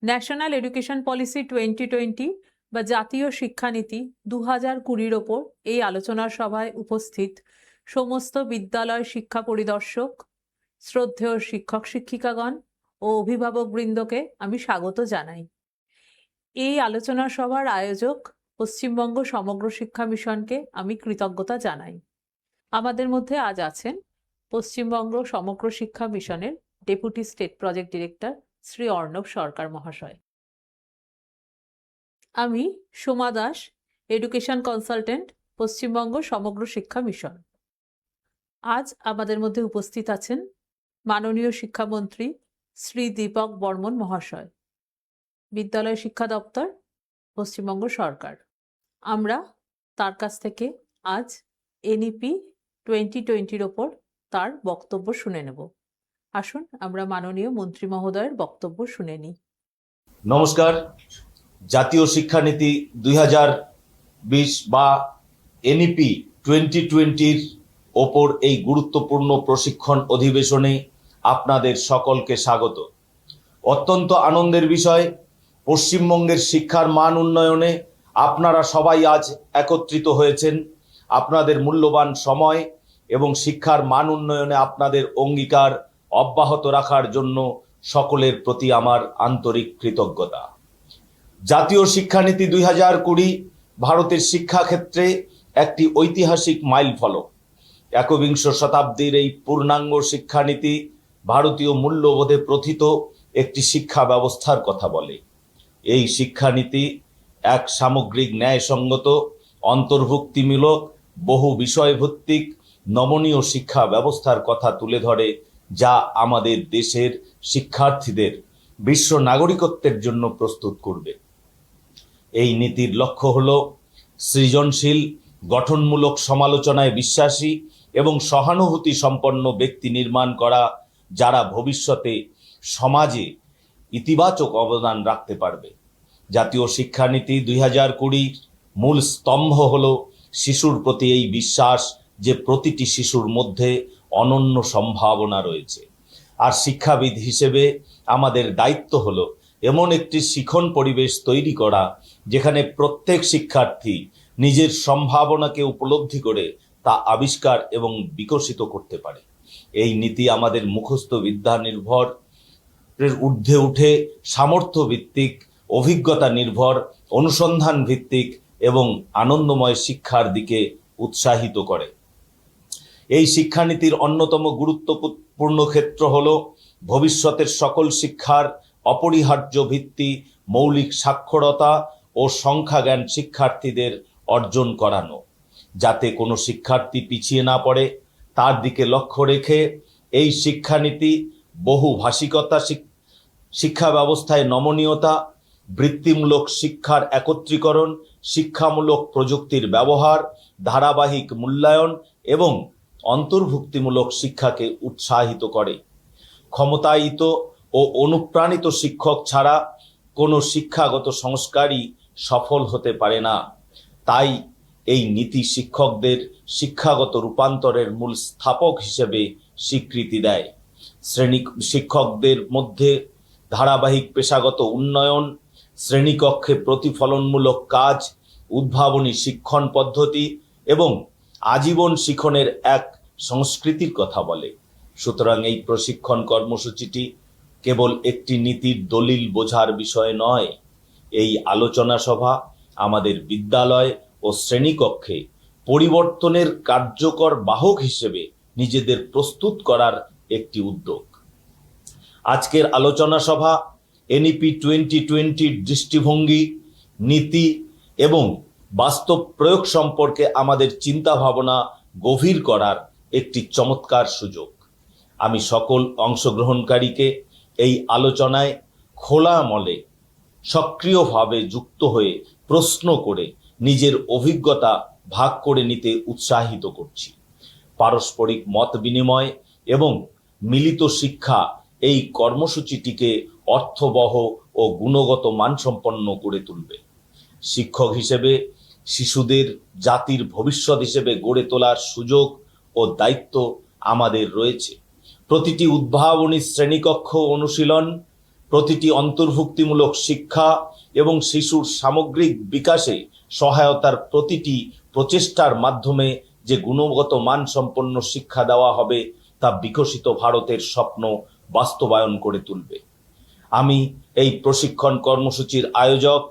National education policy 2020 বা জাতীয় শিক্ষানীতি 2020-র ওপর এই আলোচনা সভায় উপস্থিত সমস্ত বিদ্যালয় শিক্ষা পরিদর্শক, শ্রদ্ধেয় শিক্ষক শিক্ষিকাগণ ও অভিভাবকবৃন্দকে আমি স্বাগত জানাই। এই আলোচনা সভার আয়োজক পশ্চিমবঙ্গ সমগ্র শিক্ষা মিশনকে আমি কৃতজ্ঞতা জানাই। আমাদের মধ্যে আজ আছেন পশ্চিমবঙ্গ সমগ্র শিক্ষা মিশনের deputy state project director Shri Arnab Sarkar মহাশয়। আমি Soma Das, education consultant, Paschimbanga Samagra Shiksha mission. আজ আমাদের মধ্যে উপস্থিত আছেন মাননীয় শিক্ষামন্ত্রী শ্রী দীপক বর্মন মহাশয়, বিদ্যালয় শিক্ষা দপ্তর, পশ্চিমবঙ্গ সরকার। আমরা তার কাছ থেকে আজ এনইপি 2020-র ওপর তার বক্তব্য শুনে নেব। আসুন আমরা মাননীয় মন্ত্রী মহোদয়ের বক্তব্য শুনে নিই। নমস্কার। জাতীয় শিক্ষানীতি 2020 বা এনইপি 2020-র ওপর এই গুরুত্বপূর্ণ প্রশিক্ষণ অধিবেশনে আপনাদের সকলকে স্বাগত। অত্যন্ত আনন্দের বিষয়, পশ্চিমবঙ্গের শিক্ষার মান উন্নয়নে আপনারা সবাই আজ একত্রিত হয়েছেন। আপনাদের মূল্যবান সময় এবং শিক্ষার মান উন্নয়নে আপনাদের অঙ্গীকার অব্যাহত রাখার জন্য সকলের প্রতি আমার আন্তরিক কৃতজ্ঞতা। জাতীয় শিক্ষানীতি 2020 ভারতের শিক্ষাক্ষেত্রে একটি ঐতিহাসিক মাইলফলক। একবিংশ শতাব্দীর এই পূর্ণাঙ্গ শিক্ষানীতি ভারতীয় মূল্যবোধে প্রথিত একটি শিক্ষা ব্যবস্থার কথা বলে। এই শিক্ষানীতি এক সামগ্রিক ন্যায়সঙ্গত, অন্তর্ভুক্তিমূলক, বহু বিষয়ভিত্তিক নমনীয় শিক্ষা ব্যবস্থার কথা তুলে ধরে, যা আমাদের দেশের শিক্ষার্থীদের বিশ্ব নাগরিকত্বের জন্য প্রস্তুত করবে। এই নীতির লক্ষ্য হল সৃজনশীল, গঠনমূলক সমালোচনায় বিশ্বাসী এবং সহানুভূতি সম্পন্ন ব্যক্তি নির্মাণ করা, যারা ভবিষ্যতে সমাজে ইতিবাচক অবদান রাখতে পারবে। জাতীয় শিক্ষানীতি 2020 মূল স্তম্ভ হল শিশুর প্রতি এই বিশ্বাস যে প্রতিটি শিশুর মধ্যে অনন্য সম্ভাবনা রয়েছে। আর শিক্ষাবিদ হিসেবে আমাদের দায়িত্ব হলো এমন একটি শিখন পরিবেশ তৈরি করা, যেখানে প্রত্যেক শিক্ষার্থী নিজের সম্ভাবনাকে উপলব্ধি করে তা আবিষ্কার এবং বিকশিত করতে পারে। এই নীতি আমাদের মুখস্থ বিদ্যা নির্ভর ঊর্ধ্বে উঠে সামর্থ্য ভিত্তিক, অভিজ্ঞতা নির্ভর, অনুসন্ধান ভিত্তিক এবং আনন্দময় শিক্ষার দিকে উৎসাহিত করে। এই শিক্ষানীতির অন্যতম গুরুত্বপূর্ণ ক্ষেত্র হল ভবিষ্যতের সকল শিক্ষার অপরিহার্য ভিত্তি মৌলিক সাক্ষরতা ও সংখ্যাজ্ঞান শিক্ষার্থীদের অর্জন করানো, যাতে কোনো শিক্ষার্থী পিছিয়ে না পড়ে তার দিকে লক্ষ্য রেখে এই শিক্ষানীতি বহুভাষিকতা, শিক্ষা ব্যবস্থায় নমনীয়তা, বৃত্তিমূলক শিক্ষার একত্রীকরণ, শিক্ষামূলক প্রযুক্তির ব্যবহার, ধারাবাহিক মূল্যায়ন এবং অন্তর্ভুক্তিমূলক শিক্ষাকে উৎসাহিত করে। ক্ষমতায়িত ও অনুপ্রাণিত শিক্ষক ছাড়া কোনো শিক্ষাগত সংস্কারই সফল হতে পারে না। তাই এই নীতি শিক্ষকদের শিক্ষাগত রূপান্তরের মূল স্থাপক হিসেবে স্বীকৃতি দেয়। শ্রেণী শিক্ষকদের মধ্যে ধারাবাহিক পেশাগত উন্নয়ন, শ্রেণীকক্ষে প্রতিফলনমূলক কাজ, উদ্ভাবনী শিক্ষণ পদ্ধতি এবং আজীবন শিক্ষণের এক সংস্কৃতির কথা বলে। সুতরাং এই প্রশিক্ষণ কর্মসূচিটি কেবল একটি নীতির দলিল বোঝার বিষয় নয়। এই আলোচনা সভা আমাদের বিদ্যালয় ও শ্রেণীকক্ষে পরিবর্তনের কার্যকর বাহক হিসেবে নিজেদের প্রস্তুত করার একটি উদ্যোগ। আজকের আলোচনা সভা এনইপি 2020-র দৃষ্টিভঙ্গি, নীতি এবং বাস্তব প্রয়োগ সম্পর্কে আমাদের চিন্তা ভাবনা গভীর করার একটি চমৎকার সুযোগ। আমি সকল অংশগ্রহণকারীকে এই আলোচনায় খোলা মনে সক্রিয়ভাবে যুক্ত হয়ে প্রশ্ন করে নিজের অভিজ্ঞতা ভাগ করে নিতে উৎসাহিত করছি। পারস্পরিক মত বিনিময় এবং মিলিত শিক্ষা এই কর্মসূচিটিকে অর্থবহ ও গুণগত মানসম্পন্ন করে তুলবে। শিক্ষক হিসেবে শিশুদের জাতির ভবিষ্যৎ হিসেবে গড়ে তোলার সুযোগ ও দায়িত্ব আমাদের রয়েছে। প্রতিটি উদ্ভাবনী শ্রেণীকক্ষ অনুশীলন, প্রতিটি অন্তর্ভুক্তিমূলক শিক্ষা এবং শিশুর সামগ্রিক বিকাশে সহায়তার প্রতিটি প্রচেষ্টার মাধ্যমে যে গুণগত মানসম্পন্ন শিক্ষা দেওয়া হবে তা বিকশিত ভারতের স্বপ্ন বাস্তবায়ন করে তুলবে। আমি এই প্রশিক্ষণ কর্মসূচির আয়োজক